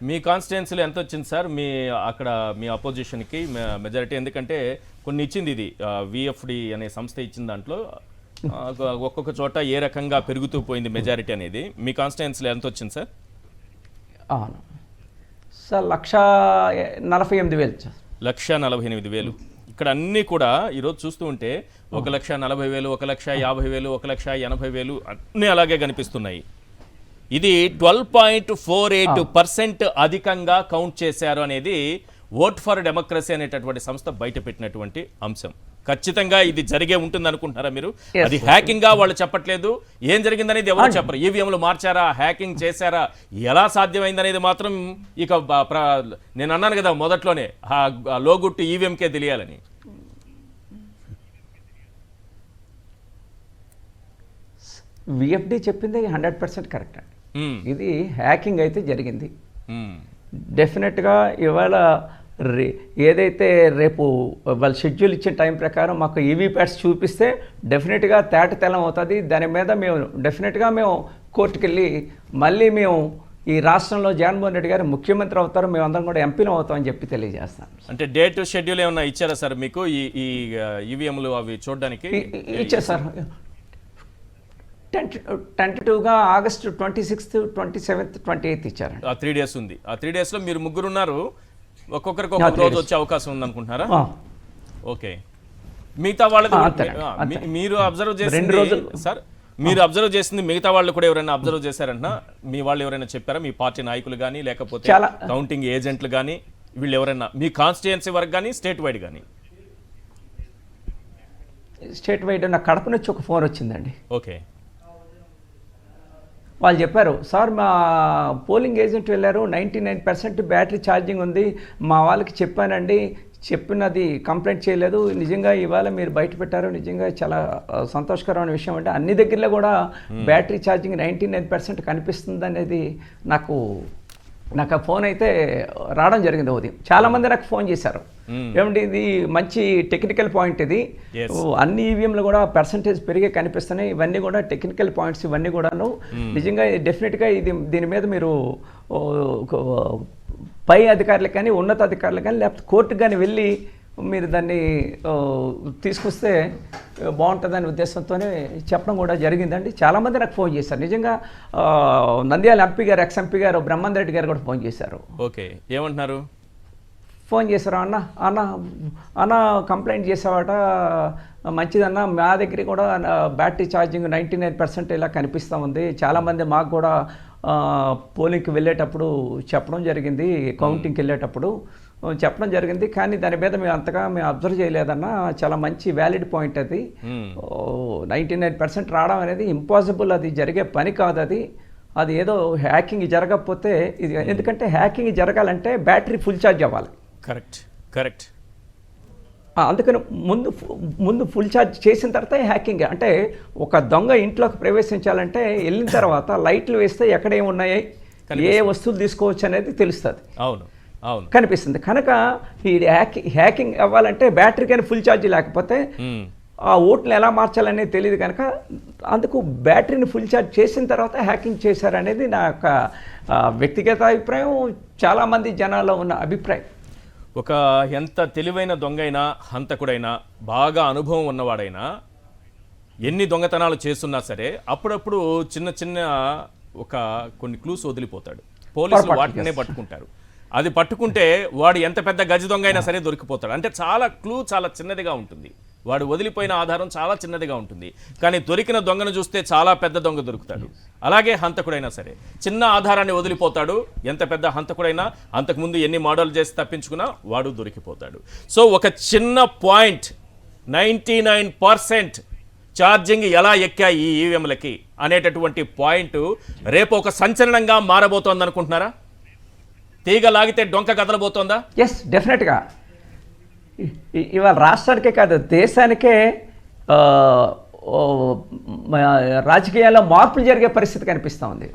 మీ కాన్స్టిట్యున్సీలో ఎంత వచ్చింది సార్ మీ అక్కడ మీ అపోజిషన్కి మెజారిటీ? ఎందుకంటే కొన్ని ఇచ్చింది ఇది విఎఫ్డి అనే సంస్థ ఇచ్చిన దాంట్లో ఒక్కొక్క చోట ఏ రకంగా పెరుగుతూ పోయింది మెజారిటీ అనేది. మీ కాన్స్టిట్యున్సీలో ఎంత వచ్చింది సార్? అవును సార్, 1,48,000. 1,48,000. ఇక్కడ అన్నీ కూడా ఈరోజు చూస్తూ ఉంటే 1,40,000, 1,50,000, 1,80,000 అన్నీ అలాగే కనిపిస్తున్నాయి. ఇది 12.48% అధికంగా కౌంట్ చేశారు అనేది ఓట్ ఫర్ డెమోక్రసీ అనేటటువంటి సంస్థ బయట పెట్టినటువంటి అంశం. ఖచ్చితంగా ఇది జరిగే ఉంటుంది అనుకుంటున్నారా మీరు? అది హ్యాకింగ్ గా వాళ్ళు చెప్పట్లేదు, ఏం జరిగిందనేది ఎవరు చెప్పరు. ఈవీఎంలు మార్చారా, హ్యాకింగ్ చేశారా, ఎలా సాధ్యమైందనేది మాత్రం ఇక నేను అన్నాను కదా మొదట్లోనే, లోగుట్టు ఈవీఎంకే తెలియాలని. విఎఫ్డి చెప్పింది 100% కరెక్ట్ అండి. ఇది హ్యాకింగ్ అయితే జరిగింది. డెఫినెట్గా ఇవాళ ఏదైతే రేపు వాళ్ళు షెడ్యూల్ ఇచ్చిన టైం ప్రకారం మాకు ఈవీప్యాట్స్ చూపిస్తే డెఫినెట్గా తేటతెల్లం అవుతుంది. దాని మీద మేము డెఫినెట్గా మేము కోర్టుకు వెళ్ళి మళ్ళీ మేము ఈ రాష్ట్రంలో జగన్మోహన్ రెడ్డి గారు ముఖ్యమంత్రి అవుతారు, మేమందరం కూడా ఎంపీలు అవుతామని చెప్పి తెలియజేస్తాం. అంటే డేట్ షెడ్యూల్ ఏమన్నా ఇచ్చారా సార్ మీకు ఈ ఈవీఎంలు అవి చూడడానికి? ఇచ్చారు sir. టెంటటివ్గా August 26th, 27th, 28th ఇచ్చారు. 3 days ఉంది. ఆ 3 daysలో మీరు ముగ్గురు ఉన్నారు, ఒక్కొక్కరికి ఒక్కొక్క రోజు వచ్చే అవకాశం ఉంది అనుకుంటున్నారా? ఓకే. మిగతా వాళ్ళది మీరు అబ్జర్వ్ చేసింది సార్, మీరు అబ్జర్వ్ చేసింది మిగతా వాళ్ళు కూడా ఎవరైనా అబ్జర్వ్ చేశారంట? మీ వాళ్ళు ఎవరైనా చెప్పారా? మీ పార్టీ నాయకులు కానీ లేకపోతే కౌంటింగ్ ఏజెంట్లు కానీ వీళ్ళు ఎవరైనా మీ కాన్స్టిట్యుయెన్సీ వరకు కానీ స్టేట్ వైడ్ కానీ? స్టేట్ వైడ్ నా కడప నుంచి ఒక ఫోన్ వచ్చిందండి. ఓకే. వాళ్ళు చెప్పారు, సార్ మా పోలింగ్ ఏజెంట్ వెళ్ళారు, 99% బ్యాటరీ ఛార్జింగ్ ఉంది, మా వాళ్ళకి చెప్పానండి, చెప్పినది కంప్లైంట్ చేయలేదు, నిజంగా ఇవాళ మీరు బయట పెట్టారు, నిజంగా చాలా సంతోషకరమైన విషయం అంటే అన్ని దగ్గరలో కూడా బ్యాటరీ ఛార్జింగ్ 99% కనిపిస్తుంది అనేది నాకు ఆ ఫోన్ అయితే రావడం జరిగింది ఉదయం. చాలామంది నాకు ఫోన్ చేశారు, ఏమంటే ఇది మంచి టెక్నికల్ పాయింట్, ఇది అన్ని ఈవీఎంలు కూడా పర్సంటేజ్ పెరిగే కనిపిస్తున్నాయి, ఇవన్నీ కూడా టెక్నికల్ పాయింట్స్, ఇవన్నీ కూడాను నిజంగా డెఫినెట్గా దీని మీద మీరు పై అధికారులకు కానీ ఉన్నత అధికారులకు కానీ లేకపోతే కోర్టుకు కానీ వెళ్ళి మీరు దాన్ని తీసుకొస్తే బాగుంటుందనే ఉద్దేశంతోనే చెప్పడం కూడా జరిగిందండి. చాలామంది నాకు ఫోన్ చేశారు. నిజంగా నంద్యాల ఎంపీ గారు, ఎక్స్ ఎంపీ గారు బ్రహ్మానంద రెడ్డి గారు కూడా ఫోన్ చేశారు. ఓకే, ఏమంటున్నారు? ఫోన్ చేశారు, అన్న కంప్లైంట్ చేసావాట, మంచిదన్న, మా దగ్గర కూడా బ్యాటరీ ఛార్జింగ్ 99% ఇలా కనిపిస్తూ ఉంది, చాలామంది మాకు కూడా పోలింగ్కి వెళ్ళేటప్పుడు చెప్పడం జరిగింది, కౌంటింగ్కి వెళ్ళేటప్పుడు చెప్పడం జరిగింది, కానీ దాని మీద మేము అంతగా అబ్జర్వ్ చేయలేదన్న, చాలా మంచి వ్యాలిడ్ పాయింట్ అది. 99% రావడం అనేది ఇంపాసిబుల్, అది జరిగే పని కాదు, అది ఏదో హ్యాకింగ్ జరగకపోతే ఇది, ఎందుకంటే హ్యాకింగ్ జరగాలంటే బ్యాటరీ ఫుల్ ఛార్జ్ అవ్వాలి. కరెక్ట్. అందుకని ముందు ఫుల్ ఛార్జ్ చేసిన తర్వాత హ్యాకింగ్. అంటే ఒక దొంగ ఇంట్లోకి ప్రవేశించాలంటే వెళ్ళిన తర్వాత లైట్లు వేస్తే ఎక్కడ ఏమున్నాయి, ఏ వస్తువులు తీసుకోవచ్చు అనేది తెలుస్తుంది, కనిపిస్తుంది. కనుక ఈ హ్యాకింగ్ అవ్వాలంటే బ్యాటరీ కానీ ఫుల్ ఛార్జ్ లేకపోతే ఆ ఓట్లను ఎలా మార్చాలనేది తెలియదు. కనుక అందుకు బ్యాటరీని ఫుల్ ఛార్జ్ చేసిన తర్వాత హ్యాకింగ్ చేశారనేది నా యొక్క వ్యక్తిగత అభిప్రాయం, చాలామంది జనాల్లో ఉన్న అభిప్రాయం. ఒక ఎంత తెలివైన దొంగైనా, హంతకుడైనా, బాగా అనుభవం ఉన్నవాడైనా, ఎన్ని దొంగతనాలు చేస్తున్నా సరే అప్పుడప్పుడు చిన్న కొన్ని క్లూస్ వదిలిపోతాడు. పోలీసులు వాటినే పట్టుకుంటారు. అది పట్టుకుంటే వాడు ఎంత పెద్ద గజ దొంగ అయినా సరే దొరికిపోతాడు. అంటే చాలా చిన్నదిగా ఉంటుంది, వాడు వదిలిపోయిన ఆధారం చాలా చిన్నదిగా ఉంటుంది, కానీ దొరికిన దొంగను చూస్తే చాలా పెద్ద దొంగ దొరుకుతాడు. అలాగే హంతకుడైనా సరే చిన్న ఆధారాన్ని వదిలిపోతాడు, ఎంత పెద్ద హంతకుడైనా అంతకుముందు ఎన్ని మోడల్ చేసి తప్పించుకున్నా వాడు దొరికిపోతాడు. సో ఒక చిన్న పాయింట్, 99% ఛార్జింగ్ ఎలా ఎక్కాయి ఈ ఈవీఎంలకి అనేటటువంటి పాయింట్ రేపు ఒక సంచలనంగా మారబోతోంది అనుకుంటున్నారా? తీగ లాగితే డొంక కదలబోతోందా? ఎస్, డెఫినెట్గా. ఇవాళ రాష్ట్రానికే కాదు దేశానికే రాజకీయాల్లో మార్పులు జరిగే పరిస్థితి కనిపిస్తూ ఉంది.